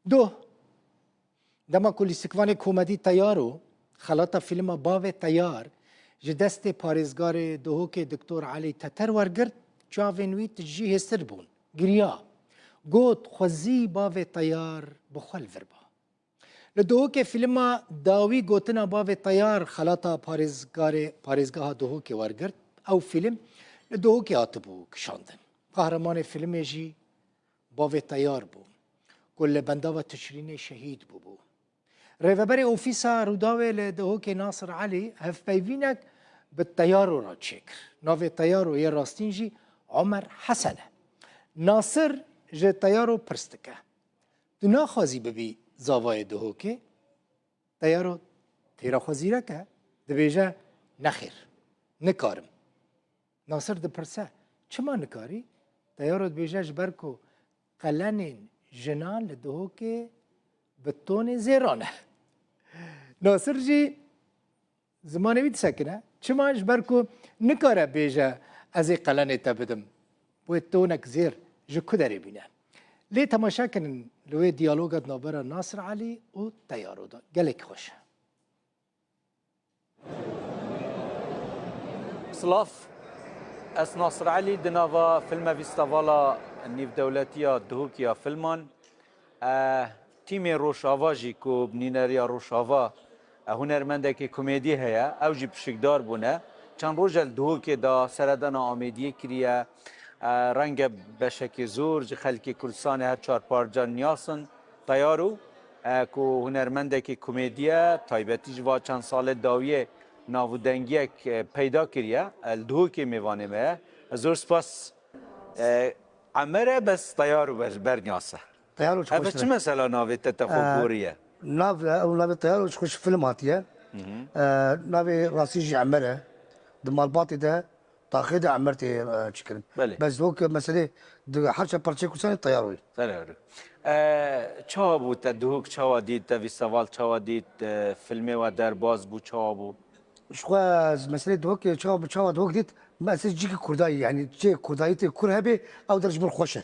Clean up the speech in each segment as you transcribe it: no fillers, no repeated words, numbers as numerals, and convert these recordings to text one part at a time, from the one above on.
دو دما کلیسکوان کومدی تیارو خلاطه فیلم باو تیار جدست پارێزگارê Duhokê دکتۆر علی تەتەر وەرگرت çavên wî tijî hêstir bûn. Giriya got xwezî bavê teyar bi xwe li vir ba. Li Duhokê fîlma dawî gotina bavê teyar xelata parêzgeha Duhokê wergirt, ew fîlm li Duhokê hatibû kişandin. Qahramanê fîlmê jî bavê teyar bû ku li bendava tişrînê şehîd bûbû. Rêveberê ofîsa Rûdawê li Duhokê Nasir Elî hevpeyvînek bi teyaro re çêkir. Navê teyaro yê rastîn jî Ömer Hesen e. Nasir ji teyaro pirs dike. Tu naxwazî bibî zavayê Duhokê? Teyaro têraxwezîrek e, dibêje nexêr, nikarim. Nasir dipirse, çima nikarî? Teyaro dibêje ji ber ku qelenên jinan li Duhokê bi tonê zêran e. Nasir jî zimanê wî disekine, çima ji ber ku nikare bêje ez ê qelenê te bidim. Wê tonek zêr ji ku derê bîne. Lê temaşa kinin li wê diyaloga navbera Nasir Elî û Teyaro da. Gelek xweş e. Silav, ez Nasir Elî di nava filma Vîstavala Nîvdewletiya Duhokiya Filman tîmê Rojava jî ku binîneriya Rojava hunermendekê komedî heye, ew jî pişikdar bûne. Çend roja li Duhokê da seredana amêdiyê kiriye, renge beşekê zor ji xelkê Kurdistanê her çar parça niyasin. Teyaro ku hunermendekê komedî ye, taybetî ji va çend salê dawiyê navûdengiyek peyda kiriye, li Duhokê mêvanê me ye. Zor spas Emre bes Teyaro berniyase. Teyaro çok hoş. Çi mesela navê te te xwe goriye? Navê Teyaro çok hoş film hatiye. Navê rastî jî Emer e. Di malbatê de taxê de Emer tê çikirin. Bez dok meselê di her çe parçeyê Kurdistanê Teyaroyê. Teyaro. Çawa bû te Duhok çawa dît, te Vîstaval çawa dît, filmê we derbas bû çawa bû? Ji xwe meselê Duhokê çawa Duhok dît meselê cîkî Kurdayî yani çê Kurdayî tê Kur hebe ew der ji ber xweş e.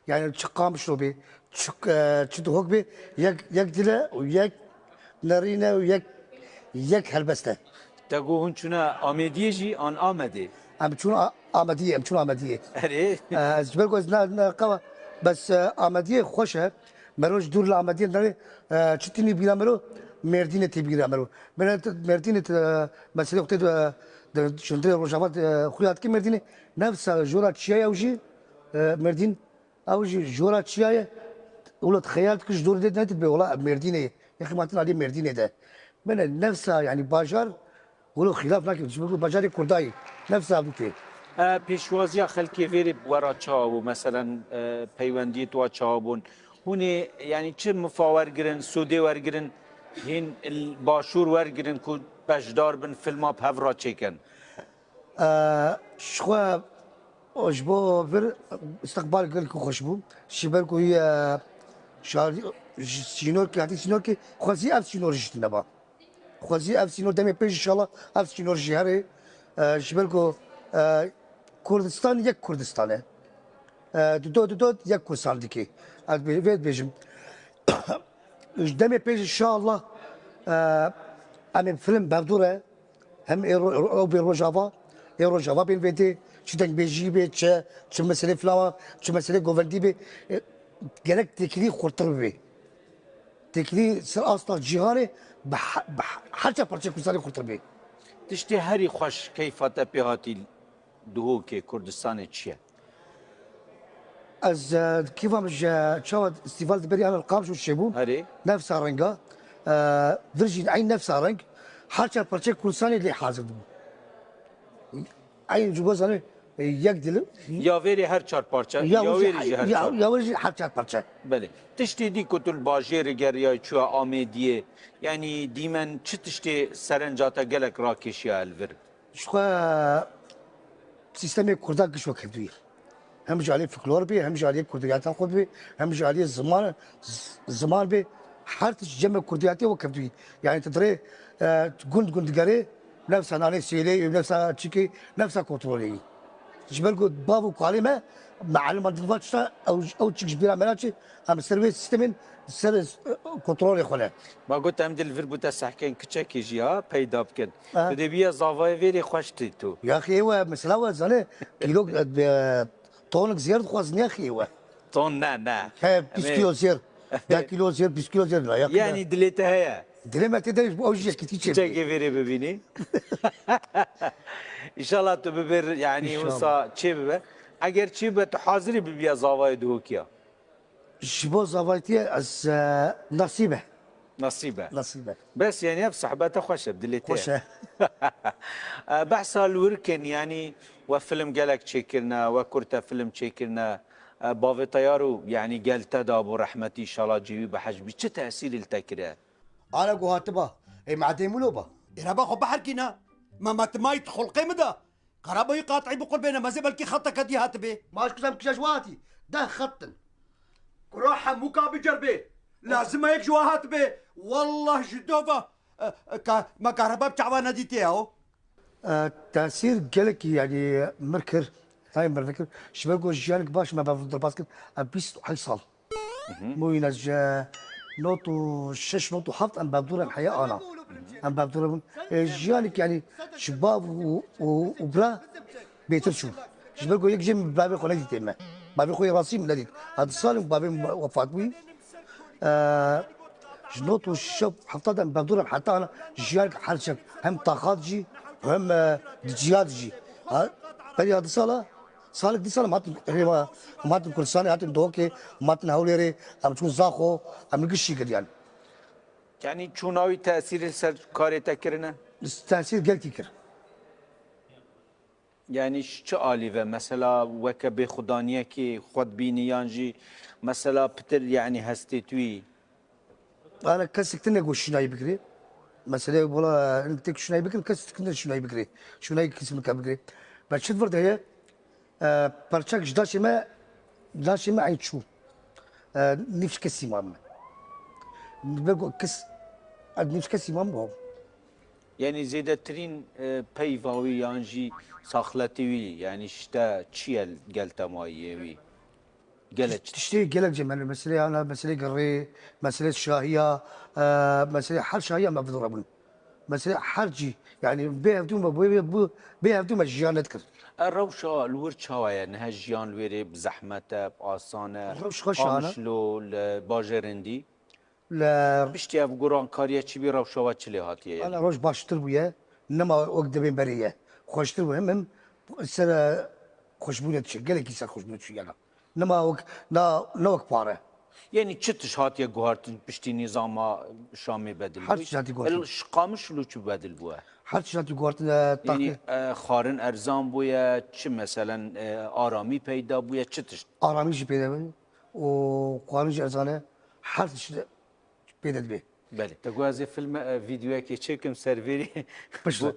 Yani çi qamiş be, çi Duhok be yek dile û yek nerîne û yek helbest e. Te got hûn çûne Amêdiyê jî an Amedê? Em çûn Amediyê. Erê? Ez ji ber ku ez neqewa bes Amediyê xweş e. Mero ji dûr li Amediyê derê çi tînî bîra mero Mêrdînê tê bîra mero. Mêrdînê meselê xwe tê şindirê Rojava xuya dike Mêrdînê nefsa jora çiya ew jî Mêrdîn ew jî jora çiya ye wilo xeyal dike ji dorê nedît bê wala Mêrdînê yexî matin alî Mêrdînê de. Bene nefsa yani bajar wilo xilaf nakin ji ber bajarê Kurdayî nefsa ew tê. Pêşwaziya xelkê verê wera çawa bû mesela peywendiyê wa çawa bûn. Hûn ê yani çi mifa wergirin, Sûdê wergirin, hên başûr wergirin ku bejdar bin filma hevra çêkin. Ji xwe ji bo vir istiqbal gelkî xweş bû. Ji ber ku sînorkê hatî sînorkê xwezî ev sînor jî neba. Xwezî ev sînor demê pêş inşallah ev sînor jî herê ji ber ku Kurdistan yek Kurdistan e. Dudot yek Kurdistan dike. Ez vê dibêjim. Ji demê pêş inşallah em ê film bevdûr e. Hem ew bê Rojava, Rojava bên vê tê çi dengbêjî bê çi meselê filama, çi meselê govendî bê gerek tekilî xurtir bê. Tekilî ser asla cîhanê bi her çe parçeyê Kurdistanê xurtir bê. Tiştê herî xweş keyfa te pê hatî Duhokê Kurdistanê çi ye? Ez kêfam ji çawa îstîval diberî an qamiş û çêbû. Herê? Nefsa renga. Vir jî eyn nefsa reng her çar parçeyê Kurdistanê lê hazir bû. Eyn ji bo zanî yek dilim. Ya verê her çar parça, ya verê jî her çar. Ya verê jî her çar parça. Belê. Tiştê dî ku tu li bajêrê geriya çûya Amêdiyê yanî dîmen çi tiştê serenca te gelek rakêşiya elvir? Ji xwe sîstemê Kurda giş vekevdûyê. Hem ji aliyê folklor bê, hem ji aliyê kurdiyata xwe bê, hem ji aliyê ziman bê her tişt cem kurdiyatê vekevdûyê. Yani tu dirê gund gerê nefsa nanê sêlê, nefsa çîkê, nefsa kontrolê. جبالكو بابو كلمه معلومات دفاتشتا او تشكش بيرا ملاتشي ام سيرفيس سيستمين سيرفيس كنترول خلا ما قلت ام دل فير بوتا سحكين كتشكي جيا بيدا بكن آه. بدي بيا زافاي فيري خوشتي تو يا اخي هو مثلا هو زاني كيلو طونك زير خوازني يا اخي هو طون نا 20 كيلو زير 10 كيلو زير 20 كيلو زير لا يا اخي يعني دليتها هي دلي ما تدري او جي كي تشي كتشكي فيري ببيني ان شاء الله تببر يعني إن شاء وصا تشي ببر اگر تشي بتحاضري ببيا زافاي دوكيا شبو زافايتي از نصيبه نصيبه نصيبه بس يعني بصحبته خوشه بدليتها خوش بحث الوركن يعني وفيلم قالك تشيكرنا وكرتا فيلم تشيكرنا بافي طيارو يعني قال تدا ابو رحمتي ان شاء الله جيبي بحجبي شو تاثير التكره انا قهاتبا اي معدي ملوبا إرابا خو بحر كينا ما تماي تدخل قيمة ده قرابة يقاطعي بقول بينا ما زي بلكي خطك هدي هاتبي ماش كزام كشاشواتي ده خطن روحها مكا بجربي لازم هيك جوا هاتبي والله جدوفة ما كهرباء بتعوانا دي تيهو تاثير قالك يعني مركر هاي مركر شباب جانك باش ما بفضل باسكت 20 صال مو ينج نوتو 6 نوتو حفظ ام بابدور الحياه ام بابدور جانك يعني شباب وبرا بيترشو شباب يك جيم بابي خو نادي تيما بابي خو راسي من نادي هذا صالح بابي وفات بي جنوط والشوب حفظت ام بابدور حتى انا جانك حرشك هم طاقات جي هم دجيات جي بري هذا صالح دي صالح مات كل سنه هاتم دوكي مات نهوليري ام تكون زاخو ام نقشي قد يعني شو ناوي تاثير السر كاري تكرنا تاثير قال كيكر يعني شو آليفه مثلا وك بخدانيه كي خود بينيان جي مثلا بتر يعني هستيتوي انا كسكتني اقول شناي بكري مثلا والله انت شناي بكري كسكتني شناي بكري شناي كسم بكري بس شد فرد هي برشاك داشي ما عيد شو نفس كسي مام بقول كس نفس كسي مام هو يعني زيادة ترين بيفاوي يانجي صاخلتوي يعني شتا تشيل قالتا مايوي قالت تشتري قلق جمال مسألة أنا مسألة قري مسألة شاهية مسألة حر شاهية ما بضربون مسألة حرجي يعني بيها بدون ما جيان نذكر الروشة الورد شوايا نها جيان الويري بزحمته بآسانه الروش خش أنا قامشلو الباجرندي لا بشتي اب قران كاريا تشبي روشة واتشلي هاتيه يعني أنا روش باشتر وياه إنما وقت بين بريه خوشتر وهم السنة خوشبونة شيء قال لك يصير خوشبونة شيء أنا إنما وقت لا وقت باره يعني تشتش هاتيه قهارتن بشتي نظام شامي بدل حرج شاتي قهارتن. الشقامش لو شو بدل بوه حتى شنو تقولت يعني خارن ارزان بويا تش مثلا آرامی پیدا بويا تشتش آرامیش پیدا بی و قانونش ارزانه حرفش پیدا بی بله تقول هذا فيلم فيديو كي تشيكم سيرفيري بشر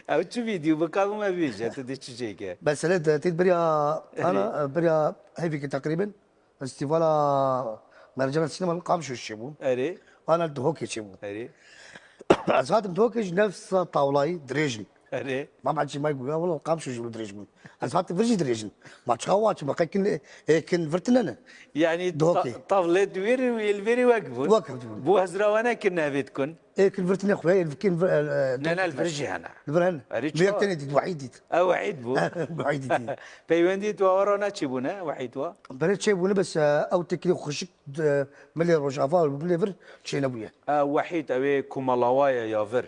او تشو فيديو بكابو ما بيجي انت دي تشيكه بس لا تيت بريا انا بريا هيفيك تقريبا استيفالا مهرجان السينما القام شو الشيبون اري انا الدهوكي شيبون اري اسات الدهوكي نفس طاولاي دريجن اري ما بعد شي ما يقول والله القام شو يقول دريجن اسات فرجي دريجن ما تشاواتش ما كن فرتنا يعني دوكي. طاولة دوير والفيري وقفون وقفت. بو هزراوانا كنا بيتكن كن فرتنا خويا كن نانا الفرجي هنا الفرن أريد شو؟ بيكتني دي وحيدي او عيد بو وحيدي بيوندي تو ورانا تشيبونا وحيد وا بريت شيء ولا بس او تكلي خشك ملي روجافا بليفر شي نبويه وحيد اوي كومالاوايا يافر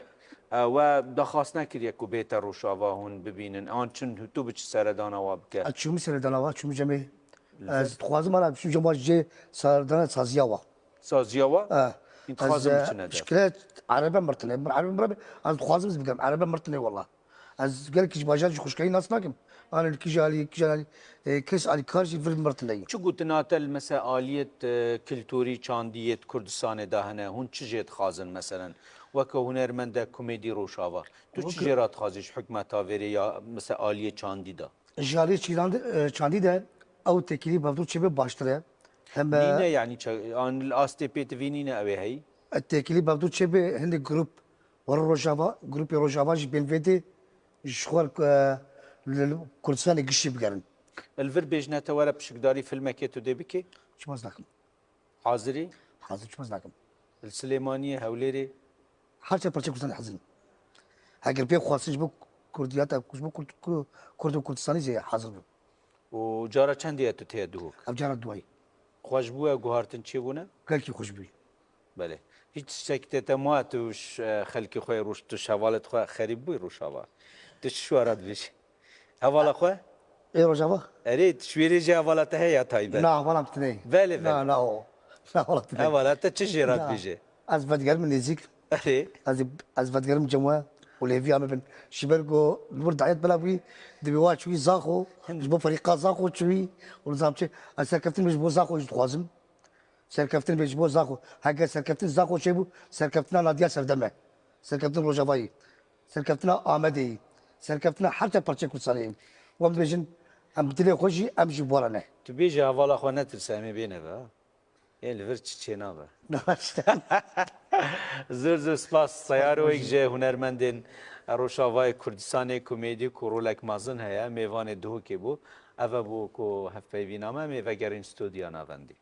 و دخواست نکرد که بیت روشاوا هون ببینن آن چون تو بچ سردان وابکه اتشو مثل دلاوا شو جمعي از خوازم انا شو جمع جي سردان سازياوا سازیاوا این خوازم از بچنه ده شكلات عربه مرتنه عربه مرتنه از خوازم بقى عربه مرتنه والله از قال لك باجاج خوش كاين ناس ناكم انا اللي كيجالي كيس على كارجي في مرتنه چو گوتنات المسا آلیت کلتوری چاندیت کردستان دهنه هون چه جد خازن مثلا وکه هنرمند کمدی روشاوا تو چه جرات خازش حکمت آوری یا مسا آلیت چاندی ده جالي چاندي ده او تكلي بفضل شبه باشتره هم نینه یعنی آن الاستی پیت وی نینه اوی هی التكلي بفضل شبه هند جروب ورا روجافا جروب روجافا جي بين فيتي شغل كردستان قشي بقرن الفر بيجنا توارا بشكداري فيلم كيتو دي بكي شو مزناكم حاضري حاضر شو مزناكم السليمانية هوليري حاجه برشا كردستان حزن هاجر بيه خاصش بو كرديات كوش بو كرد كردستاني زي حاضر بو وجارة چندية تو تيه دوك ابجار الدواي خوش بوه گوهارتن چی بونه؟ قال كي خوش بي بله هیچ شکت ما توش خلکی خوی روش تو شوالت خواه خریب بوی روش هوا تو شوارد بیش هوالا خواه؟ ايه رجاوه اری تشویری جه هوالا ته یا تایبه لا والله متني بله لا بله لا لا والله متني هوالا ته چه جیراد بیشه؟ از بدگار من نزيك اری از بدگار من جموا وليفي انا بن شبرقو الورد عيط بلا بي دبي واحد شوي زاخو جبو فريقات زاخو شوي ونظام شي سركفتين مش بو زاخو يتخوازم سركفتين مش بو زاخو هكا سركفتين زاخو شيبو سركفتنا ناديا سردمه سركفتنا روجافاي سركفتنا آمدي سركفتنا حتى برشا كوسانين وام بيجن ام تلي خوشي امشي بورانا تو بیجه هوالا خواه نترسه همی بینه با یه لور چه نابه زور زور سپاس سیارو ایک جه هنرمندین روشاوای کردستان کمدی کو رولک مازن هیا میوان دو که بو اوه بو کو هفته وینامه میوه گرین استودیا ناوندی